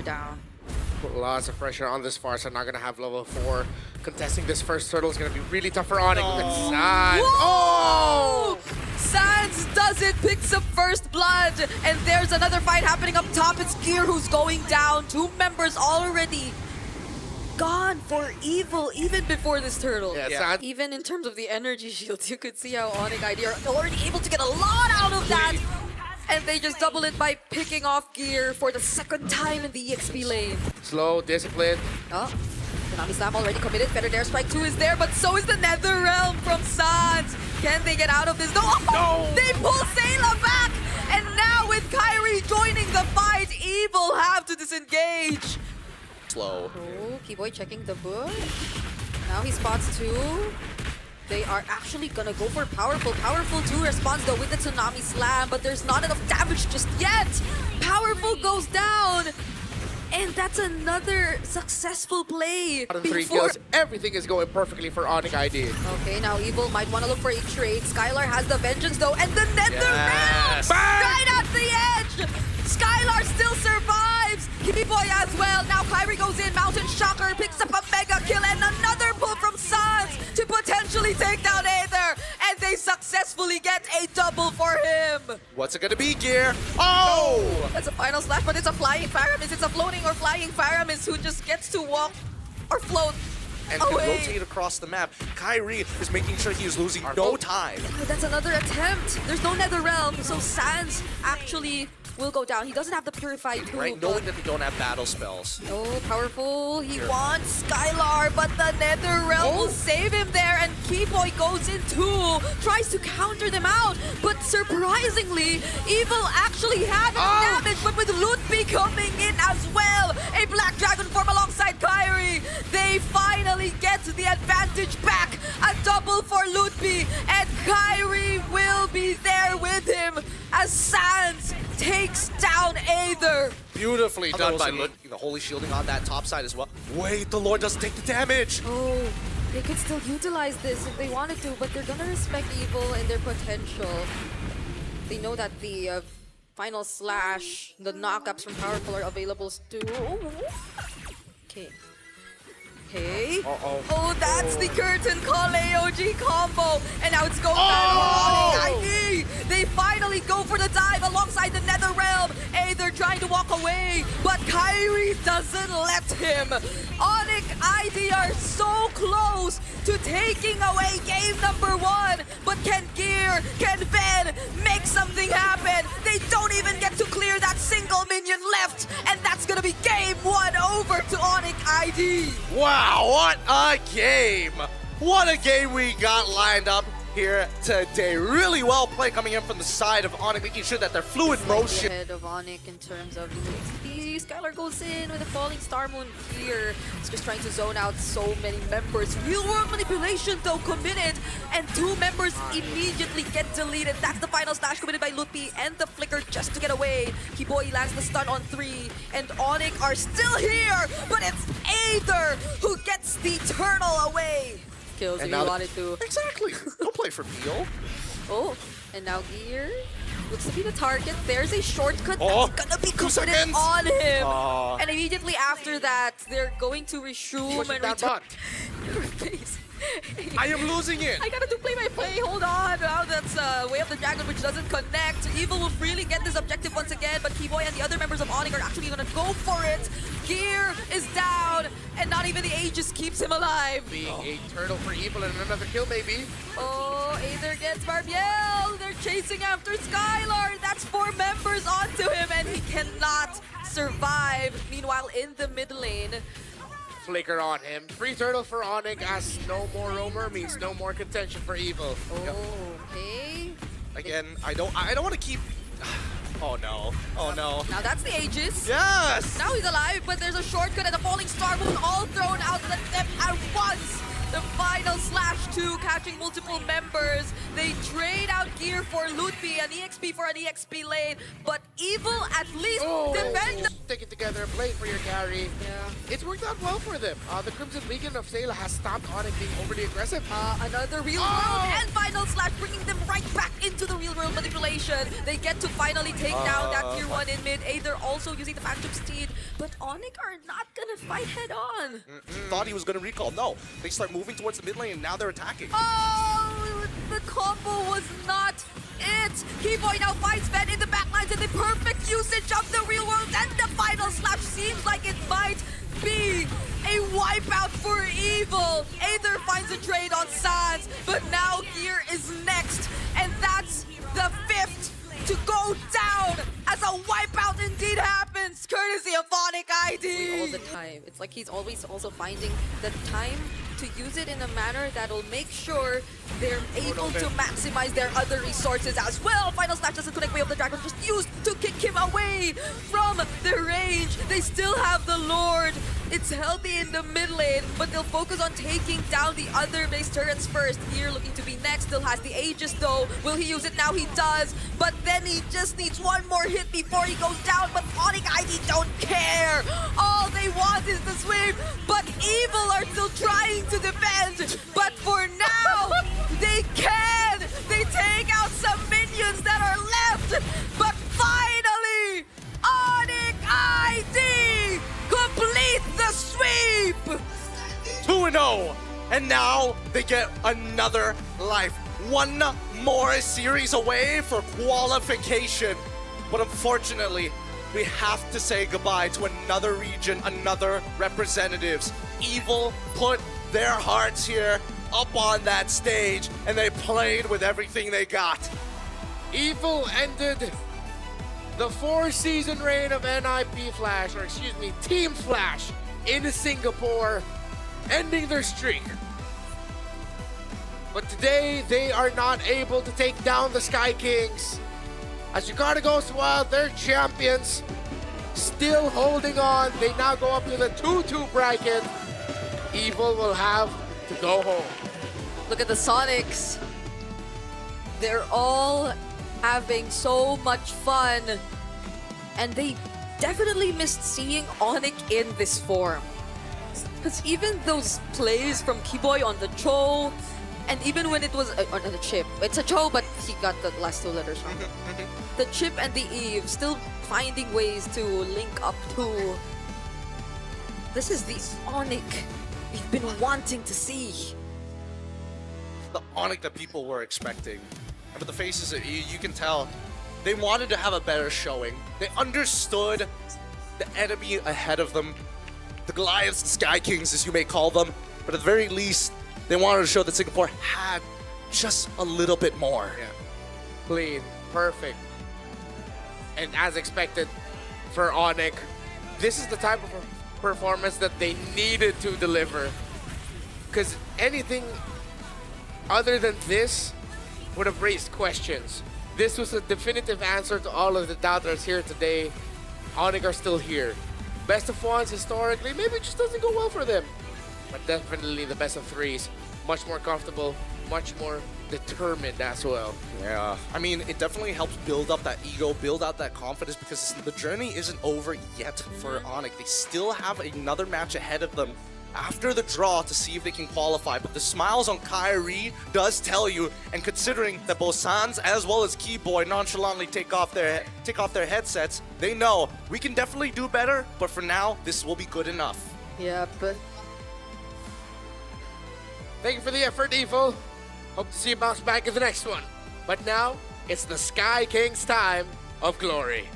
down. Put lots of pressure on this far, so not gonna have level 4. Contesting this first turtle is gonna be really tough for Onic. Look at San. Oh! Sans does it, picks up first blood, and there's another fight happening up top. It's Gear who's going down. 2 members already gone for evil even before this turtle. Yeah, Yeah. San. Even in terms of the energy shields, you could see how Onic ID are already able to get a lot out of that. And they just double it by picking off Gear for the 2nd time in the EXP lane. Slow, disciplined. Oh, Konami Slam already committed. Feather Dare Strike 2 is there, but so is the Nether Realm from Sans. Can they get out of this? No! No! They pull Sayla back! And now with Kairi joining the fight, Evil have to disengage. Slow. Oh, Keyboy checking the book. Now he spots 2. They are actually gonna go for Powerful. Powerful 2 responds though with the Tsunami Slam, but there's not enough damage just yet. Powerful goes down. And that's another successful play. Out of 3 kills, everything is going perfectly for Onic ID. Okay, now Evil might want to look for a trade. Skylar has the Vengeance though, and the Nether Realm! Yes. Right at the edge! Skylar still survives! Keyboy as well. Now Kairi goes in, Mountain Shocker picks up a mega kill, and another pull from Sans to potentially take down Aether. And they successfully get a double for him. What's it gonna be, Gear? Oh! That's a final slash, but it's a flying Pyramis. It's a floating or flying Pyramis who just gets to walk or float And can away. rotate across the map. Kairi is making sure he is losing no time. Oh, that's another attempt. There's no Nether Realm, so Sans actually will go down. He doesn't have the Purify too. Right, knowing that they don't have battle spells. Oh, powerful. He Sure. wants Skylar, but the Nether Realm will save him there, and Keyboy goes in too, tries to counter them out, but surprisingly, Evil actually have damage, but with Lutby coming in as well, a Black Dragon form alongside Kairi, they finally get the advantage back. A double for Lutby, and Kairi will be there with him as Sans takes down Aether. Beautifully done by Lutby. the Holy Shielding on that top side as well. Wait, the Lord doesn't take the damage. Oh, they could still utilize this if they wanted to, but they're gonna respect Evil and their potential. They know that the final slash, the knockups from Powerful are available too. Okay. Okay. Uh-oh. Oh, that's the Curtain Call AOG combo. And now it's going Oh! down to Onic ID. They finally go for the dive alongside the Nether Realm. They're trying to walk away, but Kairi doesn't let him. Onic ID are so close to taking away game number 1. But can Gear, can Ben make something happen? They don't even get to clear that single minion left. And that's gonna be game 1 over to Onic ID. Wow, what a game! What a game we got lined up here today. Really well played coming in from the side of Onic, making sure that their fluid motion. Ahead of Onic in terms of XP. Skylar goes in with a falling Star Moon here. He's just trying to zone out so many members. Real world manipulation though committed, and 2 members immediately get deleted. That's the final slash committed by Lutby and the flicker just to get away. Keyboy lands the stun on 3, and Onic are still here, but it's Aether who gets the turtle away. Kills And if now you wanted to. Exactly. Don't play for Peel. Oh, and now Gear looks to be the target. There's a shortcut Oh, that's gonna be 2 committed seconds. on him. Aw. And immediately after that, they're going to resume Push and it down return. bot. Your face. I am losing it. I gotta do play-by-play. Hold on. Now that's Way of the Dragon, which doesn't connect. Evil will freely get this objective once again, but Keyboy and the other members of Onic are actually gonna go for it. Gear is down, and not even the Aegis keeps him alive. Being a turtle for Evil and another kill, maybe. Oh, Aether gets Barbiel. They're chasing after Skylar. That's 4 members onto him, and he cannot survive. Meanwhile, in the mid lane, Flicker on him. Free turtle for Onic as no more roamer means no more contention for Evil. okay. Again, I don't want to keep. Oh no. Oh no. Now that's the Aegis. Yes. Now he's alive, but there's a shortcut and a falling star moon all thrown out. Let them at once. The final slash 2, catching multiple members. They trade out gear for Ludwig, an EXP for an EXP lane, but Evil at least defend. Stick it together, play for your carry. Yeah. It's worked out well for them. The Crimson Legion of Sayla has stopped Onic being overly aggressive. Another real world and final slash, bringing them right back into the real world manipulation. They get to finally take down that tier 1 in mid. They're also using the Phantom Steed, but Onic are not gonna fight head on. Thought he was going to recall. No, they start moving towards the mid lane and now they're attacking. Oh, the combo was not it. Keyboy now finds Ven in the backlines and the perfect usage of the real world, and the final slash seems like it might be a wipeout for Evil. Aether finds a trade on Sans, but now Gear is next, and that's the 5th to go down as a wipeout indeed happens, courtesy of Onic ID. All the time. It's like he's always also finding the time to use it in a manner that'll make sure they're able to maximize their other resources as well. Final Slash doesn't connect Way of the Dragon, just used to kick him away from the range. They still have the Lord. It's healthy in the mid lane, but they'll focus on taking down the other base turrets first. Here looking to be next, still has the Aegis though. Will he use it now? He does, but then he just needs one more hit before he goes down, but Onic ID don't care. All they want is the sweep, but Evil are still trying to defend, but for now, they can! They take out some minions that are left, but finally, Onic ID complete the sweep! 2-0, and now they get another life. One more series away for qualification. But unfortunately, we have to say goodbye to another region, another representatives. Evil put their hearts here up on that stage, and they played with everything they got. Evil ended the 4-season reign of NIP Flash, or excuse me, Team Flash in Singapore, ending their streak. But today, they are not able to take down the Sky Kings. As Jakarta goes wild, their champions still holding on. They now go up to the 2-2 bracket. Evil will have to go home. Look at the Sonics. They're all having so much fun. And they definitely missed seeing Onic in this form. Because even those plays from Keyboy on the Cho, and even when it was on the chip, it's a Cho, but he got the last 2 letters wrong. The chip and the Eve still finding ways to link up to. This is the Onic we've been wanting to see. The Onic that people were expecting. But the faces, you can tell, they wanted to have a better showing. They understood the enemy ahead of them. The Goliaths, the Sky Kings, as you may call them. But at the very least, they wanted to show that Singapore had just a little bit more. Yeah. Clean, perfect. And as expected for Onic, this is the type of performance that they needed to deliver. Because anything other than this would have raised questions. This was a definitive answer to all of the doubters here today. Onic are still here. Best of 1s historically, maybe it just doesn't go well for them. But definitely the best of 3s. Much more comfortable, much more determined as well. Yeah, I mean, it definitely helps build up that ego, build out that confidence, because the journey isn't over yet for Onic. They still have another match ahead of them after the draw to see if they can qualify. But the smiles on Kairi does tell you, and considering that both Sans as well as Keyboy nonchalantly take off their headsets, they know we can definitely do better, but for now, this will be good enough. Yeah, but Thank you for the effort, Evil. Hope to see you bounce back in the next one. But now, it's the Sky King's time of glory.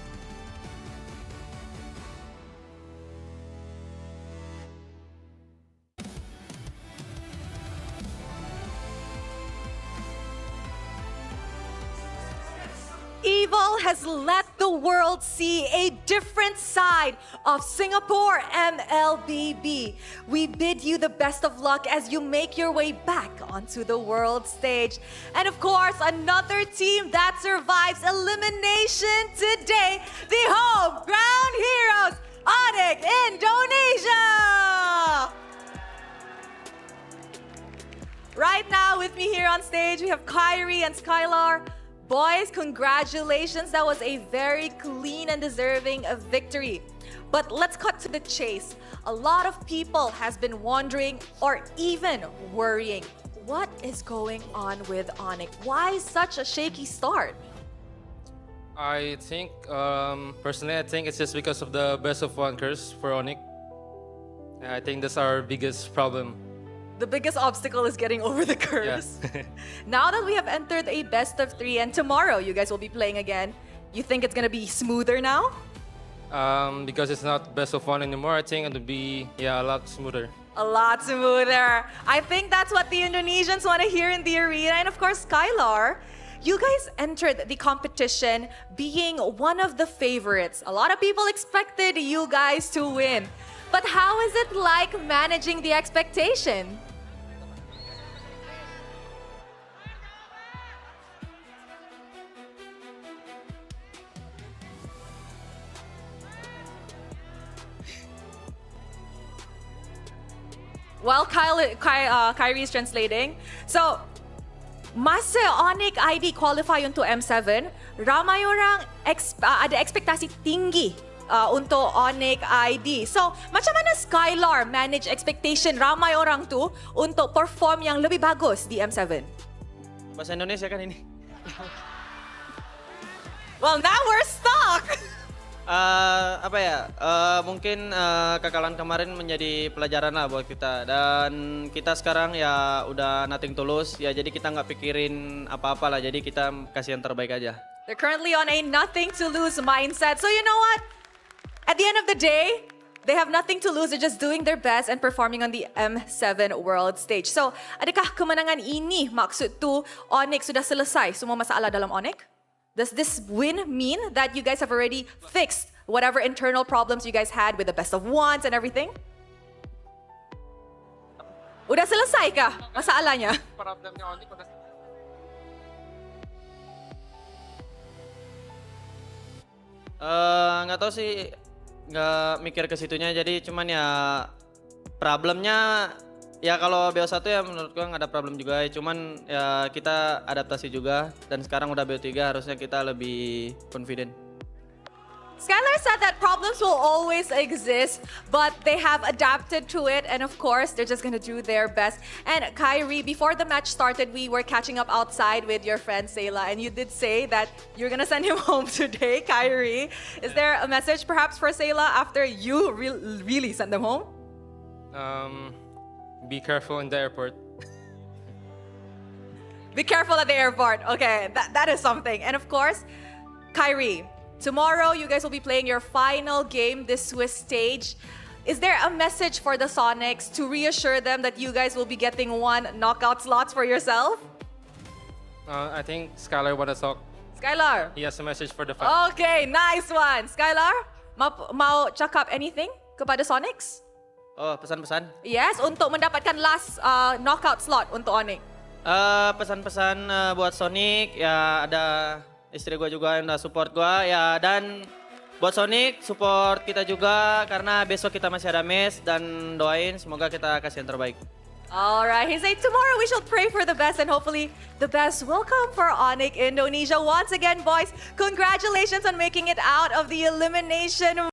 Evil has let the world see a different side of Singapore MLBB. We bid you the best of luck as you make your way back onto the world stage. And of course, another team that survives elimination today, the home ground heroes, Onic Indonesia! on stage. We have Kairi and Skylar. Boys, congratulations. That was a very clean and deserving of victory. But let's cut to the chase. A lot of people has been wondering or even worrying, what is going on with Onic? Why such a shaky start? I think, personally, I think it's just because of the best of one curse for Onic. I think that's our biggest problem. The biggest obstacle is getting over the curse. Yeah. Now that we have entered a best of 3 and tomorrow you guys will be playing again, you think it's gonna be smoother now? Because it's not best of one anymore, I think it'll be a lot smoother. A lot smoother. I think that's what the Indonesians want to hear in the arena. And of course, Skylar, you guys entered the competition being one of the favorites. A lot of people expected you guys to win. But how is it like managing the expectation? While Kairi is translating, so mas Onic ID qualify untuk M7, ramai orang ada ekspektasi tinggi untuk Onic ID. So, macam mana Skylar manage expectation ramai orang tu untuk perform yang lebih bagus di M7? Bahasa Indonesia kan ini? Well, now we're stuck! Mungkin kekalahan kemarin menjadi pelajaran lah buat kita, dan kita sekarang ya udah nothing tulus ya, jadi kita nggak pikirin apa-apa lah, jadi kita kasih yang terbaik aja. They're currently on a nothing to lose mindset. So you know what? At the end of the day, they have nothing to lose. They're just doing their best and performing on the M7 World Stage. So, adakah kemenangan ini maksud tu Onic sudah selesai semua masalah dalam Onic? Does this win mean that you guys have already fixed whatever internal problems you guys had with the best of ones and everything? Udah selesai kah masalahnya? Problemnya Onic udah Nggak tahu sih, nggak mikir ke situnya, jadi cuman ya problemnya ya kalau BO1 ya menurut gua nggak ada problem juga, cuman ya kita adaptasi juga, dan sekarang udah BO3 harusnya kita lebih confident. Skylar said that problems will always exist, but they have adapted to it, and of course, they're just gonna do their best. And Kairi, before the match started, we were catching up outside with your friend Sayla, and you did say that you're gonna send him home today, Kairi. Is there a message perhaps for Sayla after you really send them home? Be careful in the airport. Be careful at the airport. Okay, that is something. And of course, Kairi, tomorrow you guys will be playing your final game this Swiss stage. Is there a message for the Sonics to reassure them that you guys will be getting 1 knockout slots for yourself? I think Skylar wanna talk. Skylar. He has a message for the fans. Okay, nice one. Skylar, mau cakap anything kepada Sonics? Oh, pesan-pesan? Yes, untuk mendapatkan last knockout slot untuk Onic. Pesan-pesan buat Sonic, ya ada istri gue juga yang udah support gue ya, dan buat Sonic support kita juga karena besok kita masih ada match, dan doain semoga kita kasih yang terbaik. Alright, he said tomorrow we shall pray for the best and hopefully the best will come for Onic Indonesia. Once again, boys, congratulations on making it out of the elimination